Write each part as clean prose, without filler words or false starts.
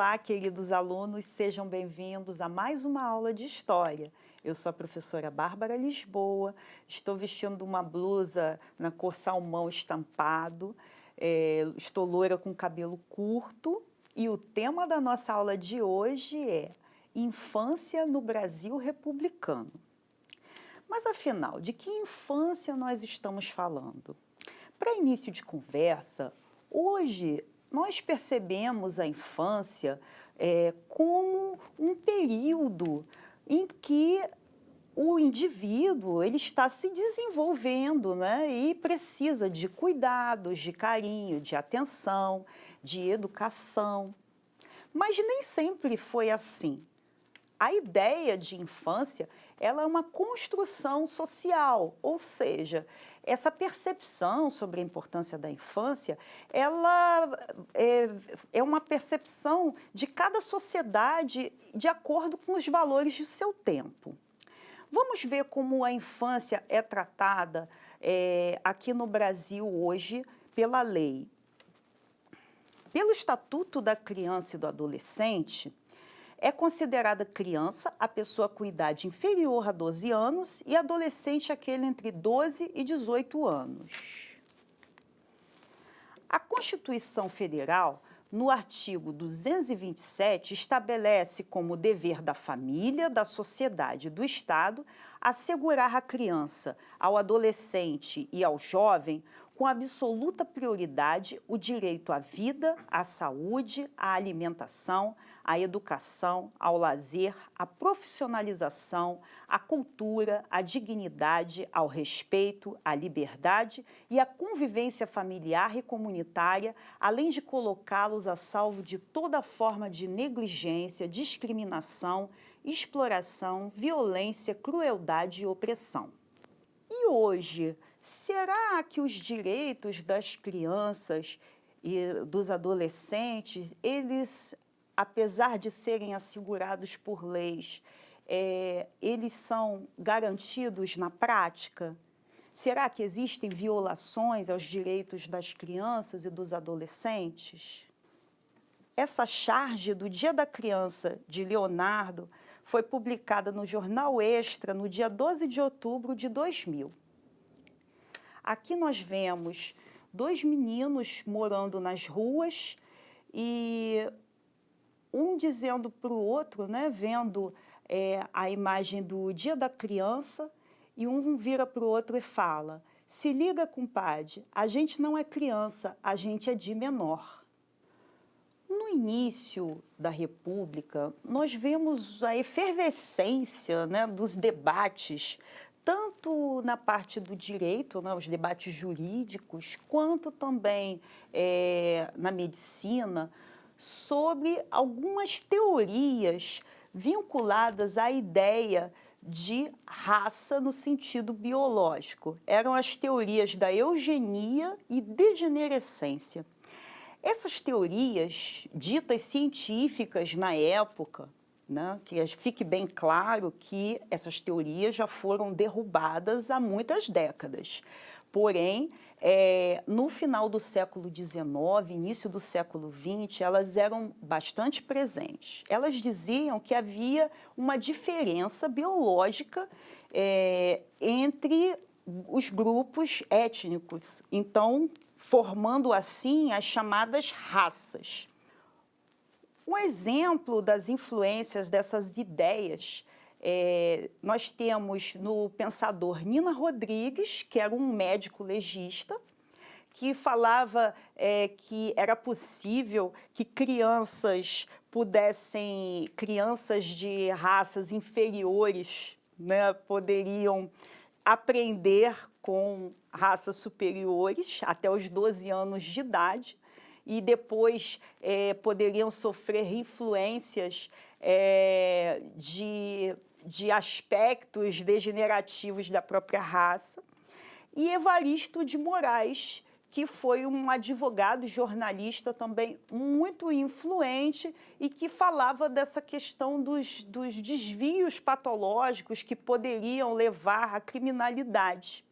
Olá, queridos alunos, sejam bem-vindos a mais uma aula de História. Eu sou a professora Bárbara Lisboa, estou vestindo uma blusa na cor salmão estampado, estou loira com cabelo curto e o tema da nossa aula de hoje é Infância no Brasil Republicano. Mas afinal, de que infância nós estamos falando? Para início de conversa, hoje nós percebemos a infância como um período em que o indivíduo ele está se desenvolvendo, né? E precisa de cuidados, de carinho, de atenção, de educação. Mas nem sempre foi assim. A ideia de infância, ela é uma construção social, ou seja, essa percepção sobre a importância da infância, ela é uma percepção de cada sociedade de acordo com os valores do seu tempo. Vamos ver como a infância é tratada aqui no Brasil hoje pela lei. Pelo Estatuto da Criança e do Adolescente, é considerada criança a pessoa com idade inferior a 12 anos e adolescente aquele entre 12 e 18 anos. A Constituição Federal, no artigo 227, estabelece como dever da família, da sociedade e do Estado assegurar à criança, ao adolescente e ao jovem, com absoluta prioridade, o direito à vida, à saúde, à alimentação, à educação, ao lazer, à profissionalização, à cultura, à dignidade, ao respeito, à liberdade e à convivência familiar e comunitária, além de colocá-los a salvo de toda forma de negligência, discriminação, exploração, violência, crueldade e opressão. E hoje, será que os direitos das crianças e dos adolescentes, eles, apesar de serem assegurados por leis, eles são garantidos na prática? Será que existem violações aos direitos das crianças e dos adolescentes? Essa charge do Dia da Criança, de Leonardo, foi publicada no Jornal Extra no dia 12 de outubro de 2000. Aqui nós vemos dois meninos morando nas ruas e um dizendo para o outro, né, vendo a imagem do Dia da Criança, e um vira para o outro e fala: "Se liga, compadre, a gente não é criança, a gente é de menor". No início da República, nós vemos a efervescência, né, dos debates, tanto na parte do direito, né, os debates jurídicos, quanto também na medicina, sobre algumas teorias vinculadas à ideia de raça no sentido biológico. Eram as teorias da eugenia e degenerescência. Essas teorias, ditas científicas na época, né, que fique bem claro que essas teorias já foram derrubadas há muitas décadas. Porém, no final do século XIX, início do século XX, elas eram bastante presentes. Elas diziam que havia uma diferença biológica entre os grupos étnicos, então, formando assim as chamadas raças. Um exemplo das influências dessas ideias, nós temos no pensador Nina Rodrigues, que era um médico legista, que falava que era possível que crianças de raças inferiores, né, poderiam aprender com raças superiores até os 12 anos de idade e depois poderiam sofrer influências de aspectos degenerativos da própria raça. E Evaristo de Moraes, que foi um advogado e jornalista também muito influente e que falava dessa questão dos desvios patológicos que poderiam levar à criminalidade.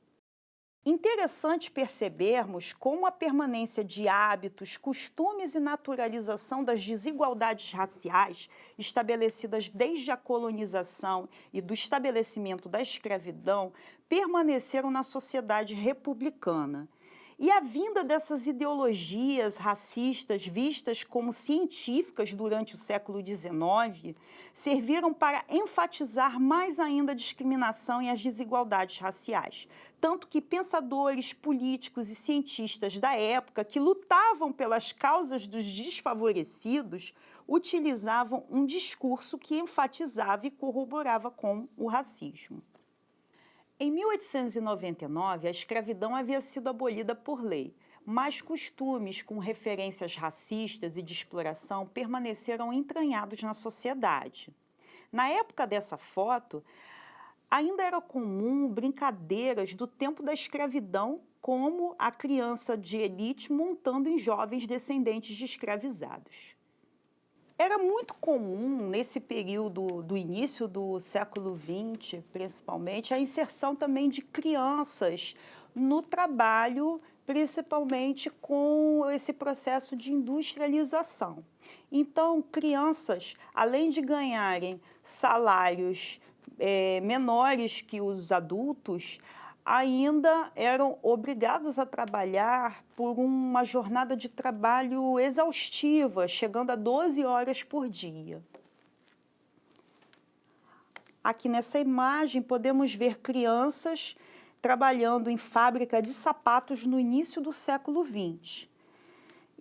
Interessante percebermos como a permanência de hábitos, costumes e naturalização das desigualdades raciais, estabelecidas desde a colonização e do estabelecimento da escravidão, permaneceram na sociedade republicana. E a vinda dessas ideologias racistas, vistas como científicas durante o século XIX, serviram para enfatizar mais ainda a discriminação e as desigualdades raciais. Tanto que pensadores, políticos e cientistas da época que lutavam pelas causas dos desfavorecidos utilizavam um discurso que enfatizava e corroborava com o racismo. Em 1899, a escravidão havia sido abolida por lei, mas costumes com referências racistas e de exploração permaneceram entranhados na sociedade. Na época dessa foto, ainda era comum brincadeiras do tempo da escravidão, como a criança de elite montando em jovens descendentes de escravizados. Era muito comum, nesse período do início do século XX, principalmente, a inserção também de crianças no trabalho, principalmente com esse processo de industrialização. Então, crianças, além de ganharem salários menores que os adultos, ainda eram obrigados a trabalhar por uma jornada de trabalho exaustiva, chegando a 12 horas por dia. Aqui nessa imagem podemos ver crianças trabalhando em fábrica de sapatos no início do século XX.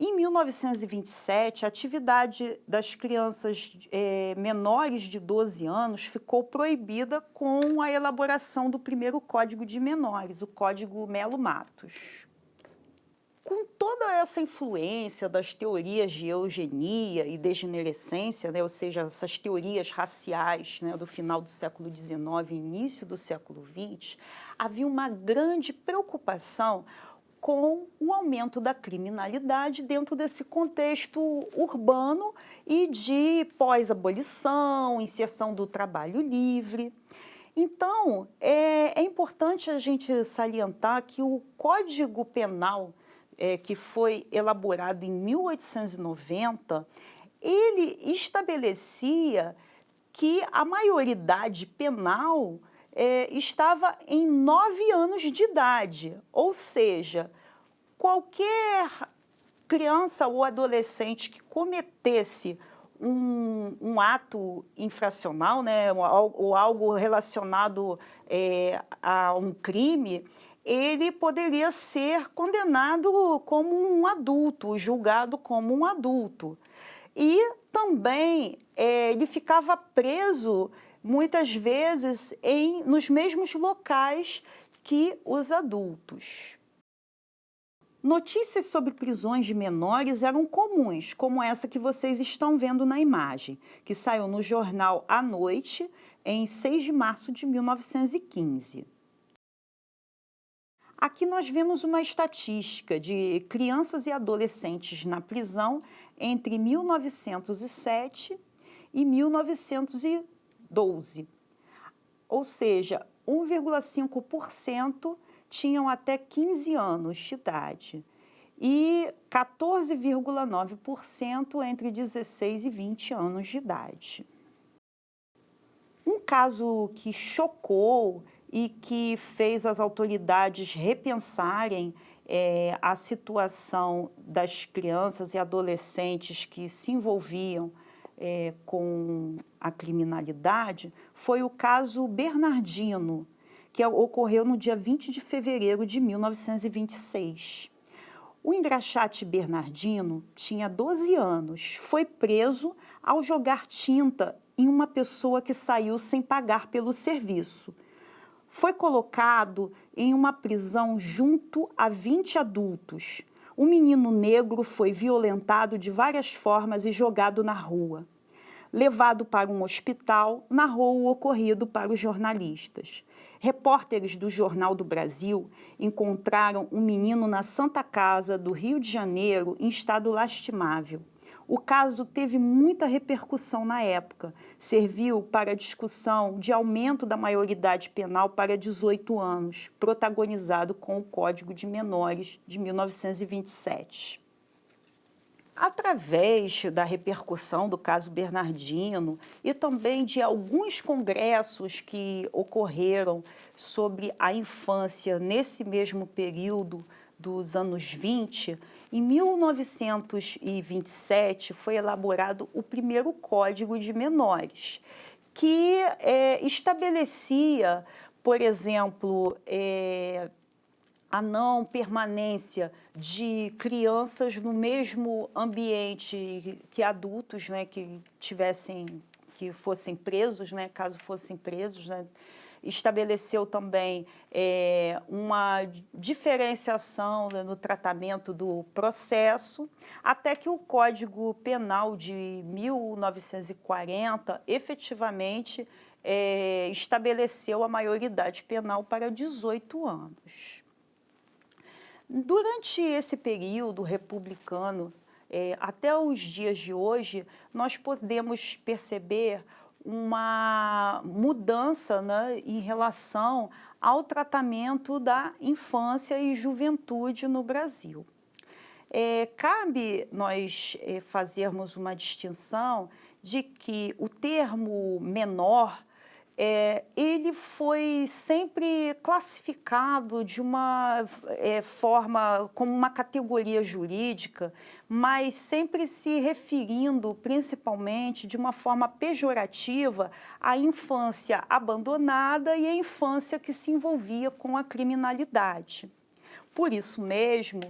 Em 1927, a atividade das crianças menores de 12 anos ficou proibida com a elaboração do primeiro Código de Menores, o Código Melo Matos. Com toda essa influência das teorias de eugenia e degenerescência, ou seja, essas teorias raciais do final do século XIX e início do século XX, havia uma grande preocupação com o aumento da criminalidade dentro desse contexto urbano e de pós-abolição, inserção do trabalho livre. Então, é importante a gente salientar que o Código Penal, que foi elaborado em 1890, ele estabelecia que a maioridade penal estava em 9 anos de idade, ou seja, qualquer criança ou adolescente que cometesse um ato infracional, ou algo relacionado a um crime, ele poderia ser condenado como um adulto, julgado como um adulto. E também ele ficava preso muitas vezes nos mesmos locais que os adultos. Notícias sobre prisões de menores eram comuns, como essa que vocês estão vendo na imagem, que saiu no jornal A Noite, em 6 de março de 1915. Aqui nós vemos uma estatística de crianças e adolescentes na prisão entre 1907 e 1912, ou seja, 1,5% tinham até 15 anos de idade e 14,9% entre 16 e 20 anos de idade. Um caso que chocou e que fez as autoridades repensarem a situação das crianças e adolescentes que se envolviam com a criminalidade foi o caso Bernardino, que ocorreu no dia 20 de fevereiro de 1926. O engraxate Bernardino tinha 12 anos, foi preso ao jogar tinta em uma pessoa que saiu sem pagar pelo serviço. Foi colocado em uma prisão junto a 20 adultos. O menino negro foi violentado de várias formas e jogado na rua. Levado para um hospital, narrou o ocorrido para os jornalistas. Repórteres do Jornal do Brasil encontraram o menino na Santa Casa do Rio de Janeiro em estado lastimável. O caso teve muita repercussão na época, serviu para a discussão de aumento da maioridade penal para 18 anos, protagonizado com o Código de Menores de 1927. Através da repercussão do caso Bernardino e também de alguns congressos que ocorreram sobre a infância nesse mesmo período dos anos 20, em 1927 foi elaborado o primeiro Código de Menores, que estabelecia, por exemplo, a não permanência de crianças no mesmo ambiente que adultos, né, que fossem presos, né, caso fossem presos, né. Estabeleceu também uma diferenciação, né, no tratamento do processo, até que o Código Penal de 1940 efetivamente estabeleceu a maioridade penal para 18 anos. Durante esse período republicano, até os dias de hoje, nós podemos perceber uma mudança, né, em relação ao tratamento da infância e juventude no Brasil. Cabe nós fazermos uma distinção de que o termo menor ele foi sempre classificado de uma forma, como uma categoria jurídica, mas sempre se referindo principalmente de uma forma pejorativa à infância abandonada e à infância que se envolvia com a criminalidade. Por isso mesmo,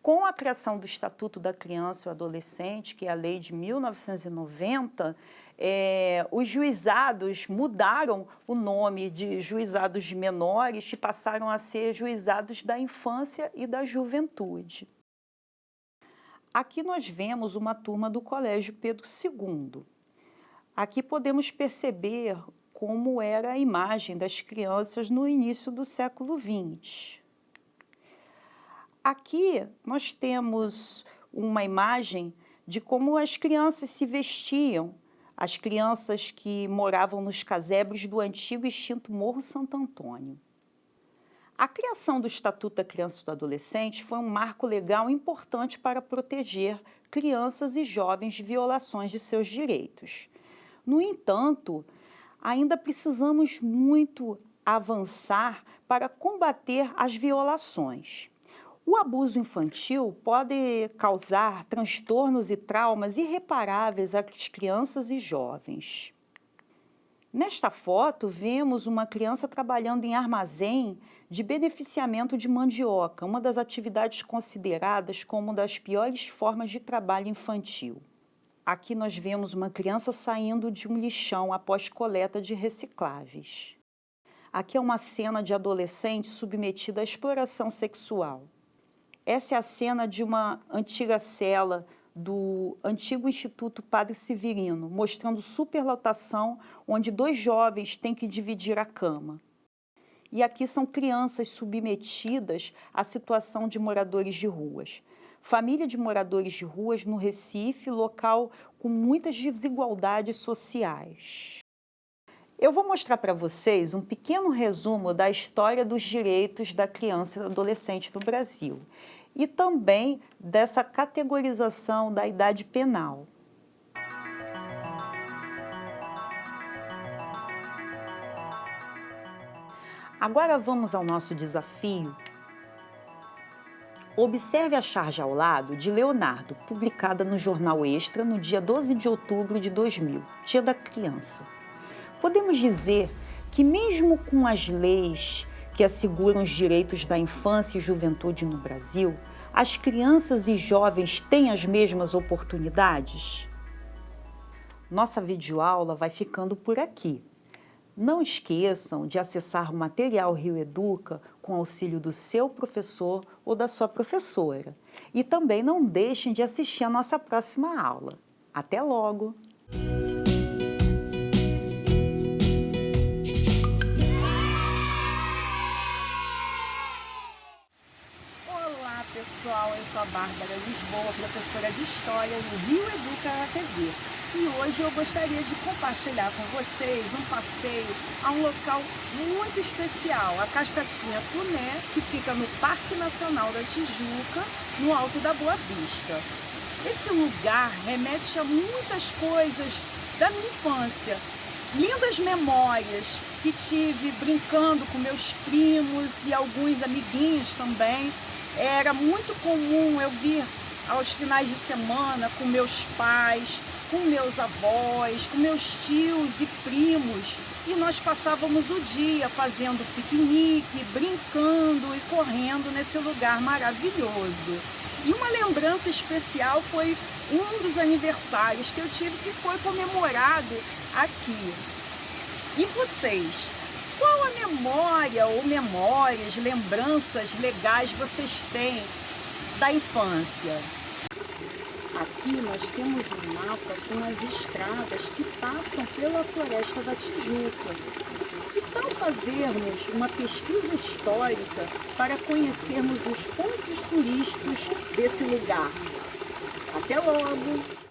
com a criação do Estatuto da Criança e do Adolescente, que é a lei de 1990, os juizados mudaram o nome de juizados de menores e passaram a ser juizados da infância e da juventude. Aqui nós vemos uma turma do Colégio Pedro II. Aqui podemos perceber como era a imagem das crianças no início do século XX. Aqui nós temos uma imagem de como as crianças se vestiam, as crianças que moravam nos casebres do antigo e extinto Morro Santo Antônio. A criação do Estatuto da Criança e do Adolescente foi um marco legal importante para proteger crianças e jovens de violações de seus direitos. No entanto, ainda precisamos muito avançar para combater as violações. O abuso infantil pode causar transtornos e traumas irreparáveis às crianças e jovens. Nesta foto, vemos uma criança trabalhando em armazém de beneficiamento de mandioca, uma das atividades consideradas como uma das piores formas de trabalho infantil. Aqui nós vemos uma criança saindo de um lixão após coleta de recicláveis. Aqui é uma cena de adolescente submetida à exploração sexual. Essa é a cena de uma antiga cela do antigo Instituto Padre Severino, mostrando superlotação, onde 2 jovens têm que dividir a cama. E aqui são crianças submetidas à situação de moradores de ruas. Família de moradores de ruas no Recife, local com muitas desigualdades sociais. Eu vou mostrar para vocês um pequeno resumo da história dos direitos da criança e do adolescente no Brasil e também dessa categorização da idade penal. Agora vamos ao nosso desafio. Observe a charge ao lado de Leonardo, publicada no Jornal Extra no dia 12 de outubro de 2000, Dia da Criança. Podemos dizer que mesmo com as leis que asseguram os direitos da infância e juventude no Brasil, as crianças e jovens têm as mesmas oportunidades? Nossa videoaula vai ficando por aqui. Não esqueçam de acessar o material Rio Educa com auxílio do seu professor ou da sua professora. E também não deixem de assistir a nossa próxima aula. Até logo! Olá pessoal, eu sou a Bárbara Lisboa, professora de História no Rio Educa na TV. E hoje eu gostaria de compartilhar com vocês um passeio a um local muito especial, a Cascatinha Tuné, que fica no Parque Nacional da Tijuca, no Alto da Boa Vista. Esse lugar remete a muitas coisas da minha infância, lindas memórias que tive brincando com meus primos e alguns amiguinhos também. Era muito comum eu vir aos finais de semana com meus pais, com meus avós, com meus tios e primos, e nós passávamos o dia fazendo piquenique, brincando e correndo nesse lugar maravilhoso. E uma lembrança especial foi um dos aniversários que eu tive, que foi comemorado aqui. E vocês? Qual a memória ou memórias, lembranças legais vocês têm da infância? Aqui nós temos um mapa com as estradas que passam pela Floresta da Tijuca. Que tal fazermos uma pesquisa histórica para conhecermos os pontos turísticos desse lugar? Até logo!